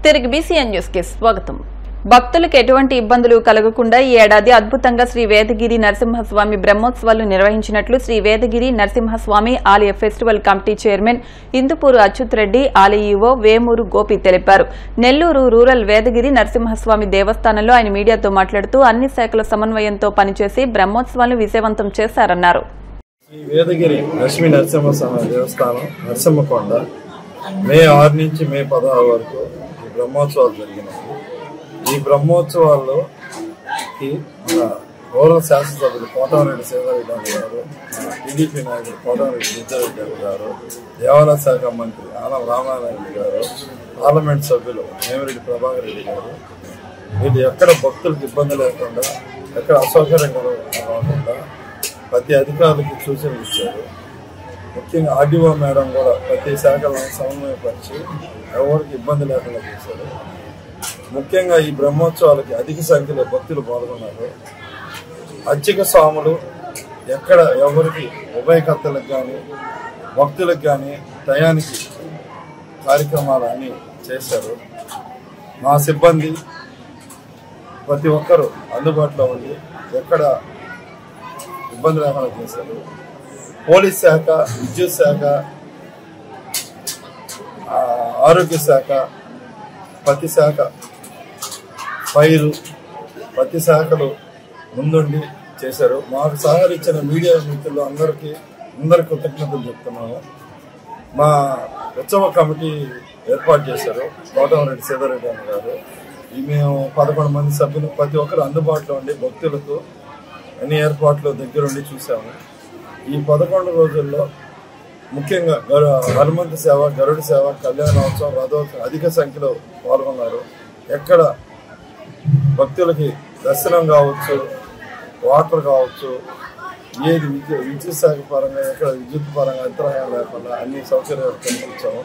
తిరిగి BCN news కి స్వాగతం. భక్తులకు ఎటువంటి ఇబ్బందులు కలగకుండా ఈ ఏడాది అద్భుతంగా శ్రీ వేదగిరి నరసింహస్వామి బ్రహ్మోత్సవాలు నిర్వహించినట్లు శ్రీ వేదగిరి నరసింహస్వామి ఆలయ festival committee chairman Indupuru Achyut Reddy, ఆలయ ఈవో వేమూరు గోపి తెలిపారు. నెల్లూరు రూరల్ వేదగిరి నరసింహస్వామి దేవస్థానంలో ఆయన మీడియాతో మాట్లాడుతూ అన్ని శాఖల సమన్వయంతో పనిచేసి బ్రహ్మోత్సవాలను విజయవంతం చేశారన్నారు. శ్రీ వేదగిరి లక్ష్మీ నరసింహస్వామి దేవస్థానం నరసింహకొండ మే 6 నుంచి మే 16 వరకు ఈ బ్రహ్మోత్సవాలు జరిగినాయి. ఈ బ్రహ్మోత్సవాల్లో రూరల్ శాసనసభ్యులు కోటమిరెడ్డి సీతారెడ్డి గారు, టీడీపీ నాయకులు కోటమిరెడ్డి సీతారెడ్డి గారు, దేవాలయ శాఖ మంత్రి ఆనం రామానాయుడు గారు, పార్లమెంట్ సభ్యులు వేమిరెడ్డి ప్రభాకర్ రెడ్డి గారు వీళ్ళు ఎక్కడ భక్తులకు ఇబ్బంది లేకుండా, ఎక్కడ అసౌకర్యంగా కాకుండా ప్రతి అధికారులకి సూచనలు ఇచ్చారు. ముఖ్యంగా ఆర్డీఓ మేడం కూడా ప్రతి శాఖలను సమన్వయపరిచి ఎవరికి ఇబ్బంది లేకుండా చేశారు. ముఖ్యంగా ఈ బ్రహ్మోత్సవాలకి అధిక సంఖ్యలో భక్తులు పాల్గొన్నారు. అర్చక స్వాములు ఎక్కడ ఎవరికి ఉభయకర్తలకు కానీ భక్తులకు కానీ టయానికి కార్యక్రమాలు అన్నీ చేశారు. మా సిబ్బంది ప్రతి ఒక్కరూ అందుబాటులో ఉండి ఎక్కడ ఇబ్బంది లేకుండా చేశారు. పోలీస్ శాఖ, విద్యుత్ శాఖ, ఆరోగ్య శాఖ, ప్రతి శాఖ, ఫైర్ ప్రతి శాఖలు ముందుండి చేశారు. మాకు సహకరించిన మీడియా మిత్రులు అందరికీ కృతజ్ఞతలు చెప్తున్నాము. మా ఉత్సవ కమిటీ ఏర్పాటు చేశారు కోటమిరెడ్డి సీతారెడ్డి గారు. మేము 11 మంది సభ్యులు ప్రతి ఒక్కరు అందుబాటులో ఉండి భక్తులకు అన్ని ఏర్పాట్లు దగ్గరుండి చూసాము. ఈ 11 రోజుల్లో ముఖ్యంగా హనుమంత సేవ, గరుడ సేవ, కళ్యాణోత్సవం, రథోత్సవం అధిక సంఖ్యలో పాల్గొన్నారు. ఎక్కడ భక్తులకి దర్శనం కావచ్చు, వాటర్ కావచ్చు, ఏది విద్యుత్ శాఖ పరంగా ఎక్కడ విద్యుత్ పరంగా అంతరాయం లేకుండా అన్ని సౌకర్యాలు కల్పించాము.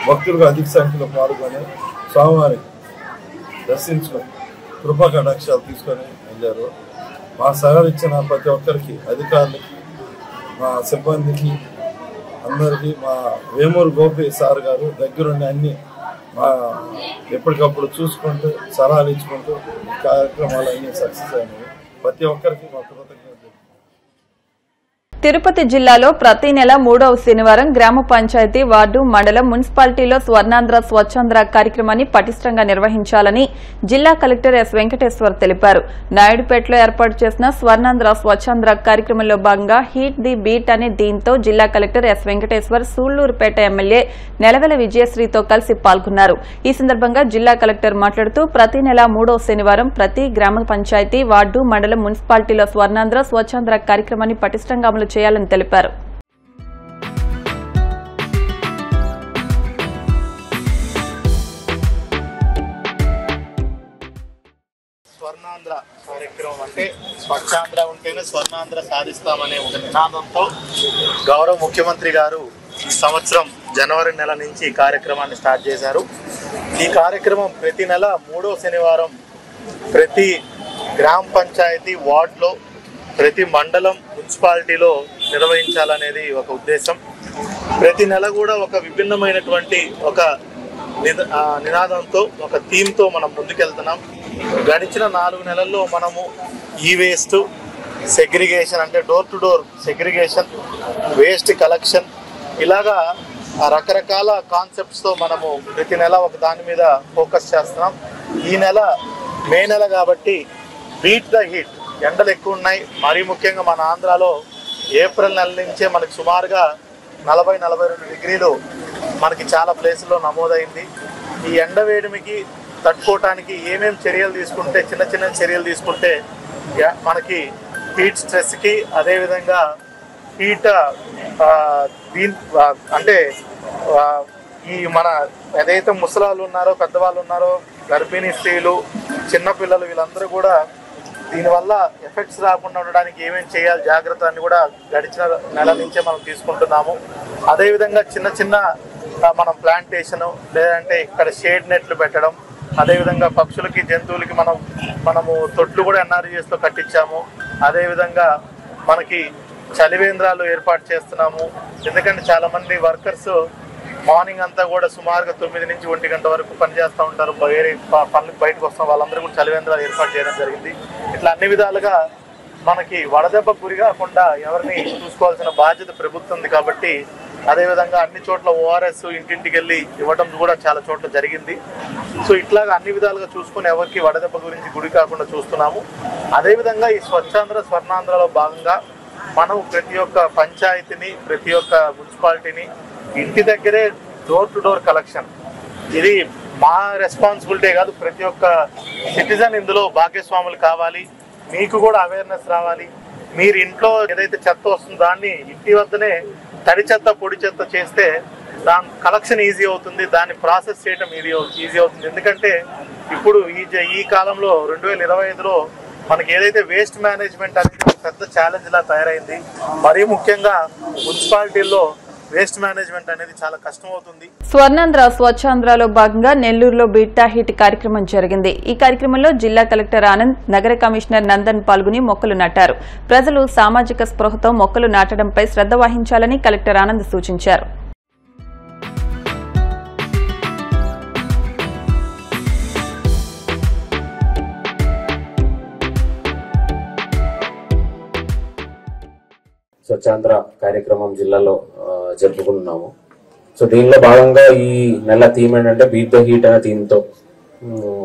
భక్తులకు అధిక సంఖ్యలో పాల్గొని స్వామివారి దర్శించుకొని కృపా కటాక్షాలు తీసుకొని వెళ్ళారు. మా సహకరించిన ప్రతి ఒక్కరికి, అధికారులకి, మా సిబ్బందికి అందరికీ మా వేమూరు గోపి సార్ గారు దగ్గరుండి అన్ని మా ఎప్పటికప్పుడు చూసుకుంటూ సలహాలు ఇచ్చుకుంటూ కార్యక్రమాలు అన్నీ సక్సెస్ అయినాయి. ప్రతి ఒక్కరికి మా కృతజ్ఞతలు. తిరుపతి జిల్లాలో ప్రతి నెల 3వ శనివారం గ్రామ పంచాయతీ, వార్డు, మండలం, మున్సిపాలిటీలో స్వర్ణాంధ్ర స్వచ్ఛాంధ్ర కార్యక్రమాన్ని పటిష్టంగా నిర్వహించాలని జిల్లా కలెక్టర్ ఎస్ వెంకటేశ్వర్ తెలిపారు. నాయుడుపేటలో ఏర్పాటు చేసిన స్వర్ణాంధ్ర స్వచ్ఛాంధ్ర కార్యక్రమంలో భాగంగా హీట్ ది బీట్ అనే దీంతో జిల్లా collector S Venkateshwar Sullurpeta MLA Nelavala విజయశ్రీతో కలిసి పాల్గొన్నారు. ఈ సందర్భంగా జిల్లా కలెక్టర్ మాట్లాడుతూ ప్రతి నెల 3వ శనివారం ప్రతి గ్రామ పంచాయతీ, వార్డు, మండలం, మున్సిపాలిటీలో స్వర్ణాంధ్ర స్వచ్ఛాంధ్ర కార్యక్రమాన్ని పటిష్టంగా అమలు చేయాలని తెలిపారు. స్వర్ణాంధ్ర కార్యక్రమం అంటే స్వచ్ఛాంధ్ర ఉంటేనే స్వర్ణాంధ్ర సాధిస్తామనే ఒక నినాదంతో గౌరవ ముఖ్యమంత్రి గారు ఈ సంవత్సరం జనవరి నెల నుంచి ఈ కార్యక్రమాన్ని స్టార్ట్ చేశారు. ఈ కార్యక్రమం ప్రతి నెల 3వ శనివారం ప్రతి గ్రామ పంచాయతీ, వార్డులో, ప్రతి మండలం, మున్సిపాలిటీలో నిర్వహించాలనేది ఒక ఉద్దేశం. ప్రతి నెల కూడా ఒక విభిన్నమైనటువంటి ఒక నినాదంతో, ఒక థీమ్తో మనం ముందుకెళ్తున్నాం. గడిచిన 4 నెలల్లో మనము ఈ వేస్ట్ సెగ్రిగేషన్ అంటే door to door segregation, waste collection, ఇలాగా రకరకాల కాన్సెప్ట్స్తో మనము ప్రతి నెల ఒక దాని మీద ఫోకస్ చేస్తున్నాం. ఈ నెల మే నెల కాబట్టి బీట్ ద హీట్, ఎండలు ఎక్కువ ఉన్నాయి. మరీ ముఖ్యంగా మన ఆంధ్రాలో ఏప్రిల్ నెల నుంచే మనకి సుమారుగా 40-42 డిగ్రీలు మనకి చాలా ప్లేసుల్లో నమోదైంది. ఈ ఎండ వేడిమికి తట్టుకోవటానికి ఏమేమి చర్యలు తీసుకుంటే, చిన్న చిన్న చర్యలు తీసుకుంటే మనకి హీట్ స్ట్రెస్కి, అదేవిధంగా హీట్ అంటే ఈ మన ఏదైతే ముసలాళ్ళు ఉన్నారో, పెద్దవాళ్ళు ఉన్నారో, గర్భిణీ స్త్రీలు, చిన్నపిల్లలు, వీళ్ళందరూ కూడా దీనివల్ల ఎఫెక్ట్స్ రాకుండా ఉండడానికి ఏమేమి చేయాలి జాగ్రత్త అని కూడా గడిచిన నెల నుంచే మనం తీసుకుంటున్నాము. అదేవిధంగా చిన్న చిన్న మనం ప్లాంటేషను, లేదంటే ఇక్కడ షేడ్ నెట్లు పెట్టడం, అదేవిధంగా పక్షులకి, జంతువులకి మనము తొట్లు కూడా ఎన్ఆర్జీఎస్తో కట్టించాము. అదేవిధంగా మనకి చలివేంద్రాలు ఏర్పాటు చేస్తున్నాము. ఎందుకంటే చాలామంది వర్కర్స్ మార్నింగ్ అంతా కూడా సుమారుగా 9 నుంచి 1 గంట వరకు పనిచేస్తూ ఉంటారు. వేరే పనులకు బయటకు వస్తాం, వాళ్ళందరూ కూడా చలివేంద్రాలు ఏర్పాటు చేయడం జరిగింది. ఇట్లా అన్ని విధాలుగా మనకి వడదెబ్బ గురి కాకుండా ఎవరిని చూసుకోవాల్సిన బాధ్యత ప్రభుత్వం ఉంది. కాబట్టి అదేవిధంగా అన్ని చోట్ల ఓఆర్ఎస్ ఇంటింటికి వెళ్ళి ఇవ్వడం కూడా చాలా చోట్ల జరిగింది. సో ఇట్లాగా అన్ని విధాలుగా చూసుకుని ఎవరికి వడదెబ్బ గురించి గురి కాకుండా చూస్తున్నాము. అదేవిధంగా ఈ స్వచ్ఛాంధ్ర స్వర్ణాంధ్రలో భాగంగా మనం ప్రతి ఒక్క పంచాయతీని, ప్రతి ఒక్క మున్సిపాలిటీని ఇంటి దగ్గరే డోర్ టు డోర్ కలెక్షన్, ఇది మా రెస్పాన్సిబిలిటీ కాదు, ప్రతి ఒక్క సిటిజన్ ఇందులో భాగస్వాములు కావాలి. మీకు కూడా అవేర్నెస్ రావాలి. మీరు ఇంట్లో ఏదైతే చెత్త వస్తుందో దాన్ని ఇంటి వద్దనే తడి చెత్త పొడి చెత్త చేస్తే దాని కలెక్షన్ ఈజీ అవుతుంది, దాన్ని ప్రాసెస్ చేయడం ఈజీ అవుతుంది. ఎందుకంటే ఇప్పుడు ఈ కాలంలో 2025లో మనకి ఏదైతే వేస్ట్ మేనేజ్మెంట్ అనేది పెద్ద ఛాలెంజ్ లా తయారైంది. మరీ ముఖ్యంగా మున్సిపాలిటీల్లో వేస్ట్ మేనేజ్మెంట్ అనేది చాలా కష్టం అవుతుంది. స్వర్ణాంధ్ర స్వచ్ఛాంధ్రలో భాగంగా నెల్లూరులో బిట్టా హిట్ కార్యక్రమం జరిగింది. ఈ కార్యక్రమంలో జిల్లా కలెక్టర్ ఆనంద్, నగర కమిషనర్ నందన్ పాల్గొని మొక్కలు నాటారు. ప్రజలు సామాజిక స్పృహతో మొక్కలు నాటడంపై శ్రద్ధ వహించాలని కలెక్టర్ ఆనంద్ సూచించారు. స్వచ్ఛాంధ్ర కార్యక్రమం జిల్లాలో జరుపుకుంటున్నాము. సో దీనిలో భాగంగా ఈ నెల థీమ్ ఏంటంటే బీట్ ద హీట్ అనే థీమ్ తో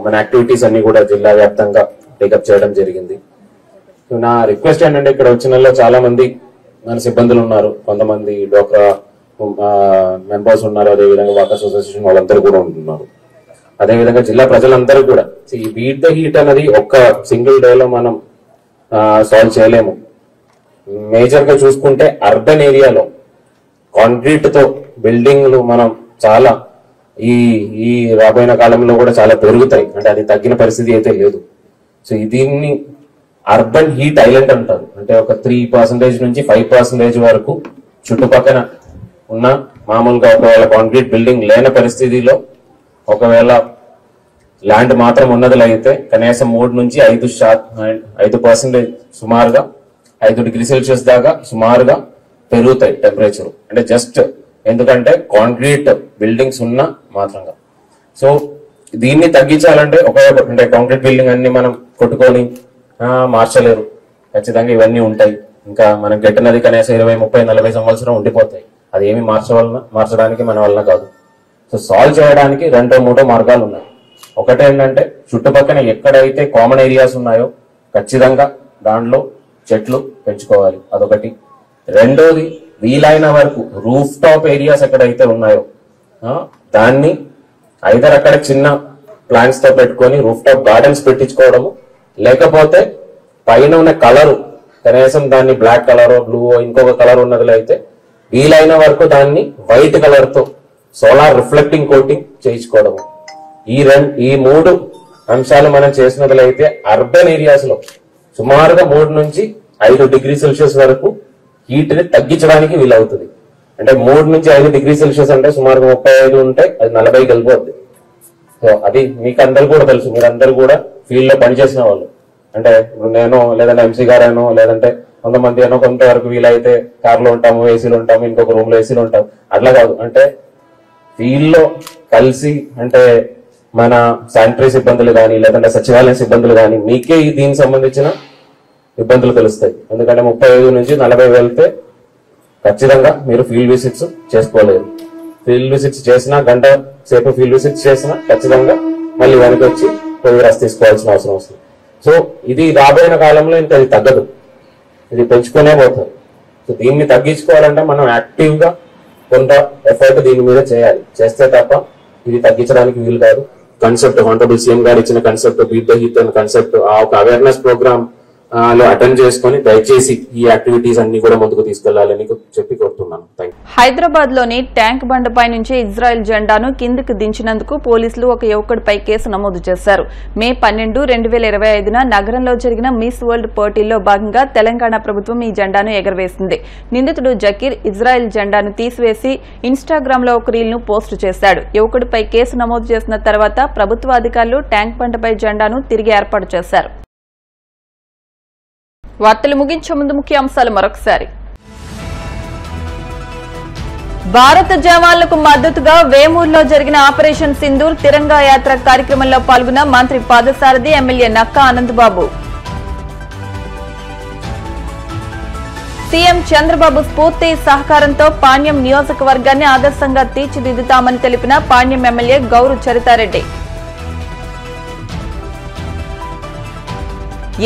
మన యాక్టివిటీస్ అన్ని కూడా జిల్లా వ్యాప్తంగా టేకప్ చేయడం జరిగింది. నా రిక్వెస్ట్ ఏంటంటే ఇక్కడ వచ్చిన చాలా మంది మన సిబ్బందులు ఉన్నారు, కొంతమంది డోక్రా మెంబర్స్ ఉన్నారు, అదేవిధంగా వాకర్స్ అసోసియేషన్ వాళ్ళందరూ కూడా ఉంటున్నారు. అదేవిధంగా జిల్లా ప్రజలందరూ కూడా ఈ బీట్ ద హీట్ అనేది ఒక్క సింగిల్ డేలో మనం సాల్వ్ చేయలేము. మేజర్ గా చూసుకుంటే అర్బన్ ఏరియాలో కాంక్రీట్ తో బిల్డింగ్లు మనం చాలా ఈ రాబోయే కాలంలో కూడా చాలా పెరుగుతాయి, అంటే అది తగ్గిన పరిస్థితి అయితే లేదు. సో దీన్ని అర్బన్ హీట్ ఐలాండ్ అంటారు. అంటే ఒక 3% నుంచి 5% వరకు చుట్టుపక్కల ఉన్న మామూలుగా ఒకవేళ కాంక్రీట్ బిల్డింగ్ లేని పరిస్థితిలో ఒకవేళ ల్యాండ్ మాత్రం ఉన్నదిలో అయితే కనీసం 3 నుంచి 5% సుమారుగా 5 డిగ్రీ సెల్సియస్ దాకా సుమారుగా పెరుగుతాయి టెంపరేచర్. అంటే జస్ట్ ఎందుకంటే కాంక్రీట్ బిల్డింగ్స్ ఉన్న మాత్రంగా. సో దీన్ని తగ్గించాలంటే అంటే కాంక్రీట్ బిల్డింగ్ అన్ని మనం కొట్టుకొని మార్చలేరు, ఖచ్చితంగా ఇవన్నీ ఉంటాయి. ఇంకా మనం గట్టినది కనీసం 20, 30, 40 సంవత్సరం ఉండిపోతాయి. అది ఏమి మార్చడానికి మన వల్ల కాదు. సో సాల్వ్ చేయడానికి 2-3 మార్గాలు ఉన్నాయి. ఒకటేంటంటే చుట్టుపక్కల ఎక్కడైతే కామన్ ఏరియాస్ ఉన్నాయో ఖచ్చితంగా దాంట్లో చెట్లు పెంచుకోవాలి, అదొకటి. రెండోది వీలైన వరకు రూఫ్ టాప్ ఏరియాస్ ఎక్కడైతే ఉన్నాయో దాన్ని ఐదర్ అక్కడ చిన్న ప్లాంట్స్ తో పెట్టుకొని రూఫ్ టాప్ గార్డెన్స్ పెట్టించుకోవడము, లేకపోతే పైన ఉన్న కలరు కనీసం దాన్ని బ్లాక్ కలర్, బ్లూ, ఇంకొక కలర్ ఉన్నదిలో అయితే వీలైన వరకు దాన్ని వైట్ కలర్ తో సోలార్ రిఫ్లెక్టింగ్ కోటింగ్ చేయించుకోవడము. ఈ 3 అంశాలు మనం చేసినట్లయితే అయితే అర్బన్ ఏరియాస్ లో సుమారుగా 3 నుంచి 5 డిగ్రీ సెల్సియస్ వరకు హీట్ ని తగ్గించడానికి వీలవుతుంది. అంటే 3 నుంచి 5 డిగ్రీ సెల్సియస్ అంటే సుమారుగా 35 ఉంటే అది 40కి వెళ్ళిపోద్ది. సో అది మీకు అందరు కూడా తెలుసు, మీరందరూ కూడా ఫీల్డ్ లో పనిచేసిన వాళ్ళు. అంటే నేను లేదంటే ఎంసీ గారేనో లేదంటే కొంతమంది ఏనో కొంతవరకు వీలైతే కార్లో ఉంటాము, ఏసీలో ఉంటాము, ఇంకొక రూమ్ లో ఏసీలో ఉంటాము, అట్లా కాదు. అంటే ఫీల్డ్ లో కలిసి అంటే మన శానిటరీ సిబ్బందులు కానీ లేదంటే సచివాలయ సిబ్బందులు కానీ మీకే దీనికి సంబంధించిన ఇబ్బందులు తెలుస్తాయి. ఎందుకంటే 35 నుంచి 40 వెళ్తే ఖచ్చితంగా మీరు ఫీల్డ్ విజిట్స్ చేసుకోలేరు. ఫీల్డ్ విజిట్స్ చేసినా గంట సేపు ఫీల్డ్ విజిట్స్ చేసినా ఖచ్చితంగా మళ్ళీ వెనక్కి వచ్చి కోవిడ్ రాసి తీసుకోవాల్సిన అవసరం వస్తుంది. సో ఇది రాబోయే కాలంలో ఇంకా ఇది తగ్గదు, ఇది పెంచుకునే పోతారు. సో దీన్ని తగ్గించుకోవాలంటే మనం యాక్టివ్ గా కొంత ఎఫర్ట్ దీని మీద చేయాలి. చేస్తే తప్ప ఇది తగ్గించడానికి వీలు కాదు. కాన్సెప్ట్ హానరబుల్ సీఎం గారు ఇచ్చిన కాన్సెప్ట్ బీట్ ద హీట్ అనే కాన్సెప్ట్ ఆ ఒక అవేర్నెస్ ప్రోగ్రామ్ లో అటెండ్ చేసుకుని దయచేసి ఈ యాక్టివిటీస్ అన్ని కూడా ముందుకు తీసుకెళ్లాలని చెప్పి కోరుతున్నాను. హైదరాబాద్ లోని ట్యాంక్ బండపై నుంచి ఇజ్రాయెల్ జెండాను కిందకు దించినందుకు పోలీసులు ఒక యువకుడిపై కేసు నమోదు చేశారు. మే 12, 2025న నగరంలో జరిగిన మిస్ వరల్డ్ పోటీల్లో భాగంగా తెలంగాణ ప్రభుత్వం ఈ జెండాను ఎగరవేసింది. నిందితుడు జకీర్ ఇజ్రాయెల్ జెండాను తీసివేసి ఇన్స్టాగ్రామ్ లో ఒక రీల్ ను పోస్టు చేశాడు. యువకుడిపై కేసు నమోదు చేసిన తర్వాత ప్రభుత్వ అధికారులు ట్యాంక్ బండపై జెండాను తిరిగి ఏర్పాటు చేశారు. వార్తలు ముగించే ముందు ముఖ్య అంశాలు మరొకసారి. భారత జవాన్లకు మద్దతుగా వేమూరులో జరిగిన ఆపరేషన్ సింధూర్ తిరంగా యాత్ర కార్యక్రమంలో పాల్గొన్న మంత్రి పాదసారథి ఎమ్మెల్యే నక్కా ఆనందబాబు. సీఎం చంద్రబాబు స్ఫూర్తి సహకారంతో పాణ్యం నియోజకవర్గాన్ని ఆదర్శంగా తీర్చిదిద్దుతామని తెలిపిన పాణ్యం ఎమ్మెల్యే గౌరు చరితారెడ్డి.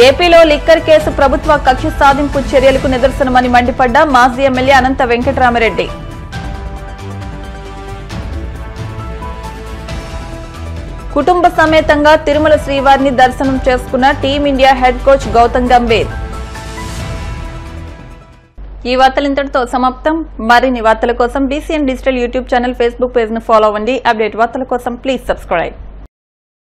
ఏపీలో లిక్కర్ కేసు ప్రభుత్వ కక్ష సాధింపు చర్యలకు నిదర్శనమని మండిపడ్డ మాజీ ఎమ్మెల్యే అనంత వెంకటరామరెడ్డి. కుటుంబ సమేతంగా తిరుమల శ్రీవారిని దర్శనం చేసుకున్న team India head coach Gautam Gambhir. ఈ వార్తలు ఇంతటితో సమాప్తం. మరిన్ని వార్తల కోసం BCN digital YouTube channel, Facebook page ను ఫాలో అవ్వండి. అప్డేట్ వార్తల కోసం ప్లీజ్ సబ్స్క్రైబ్.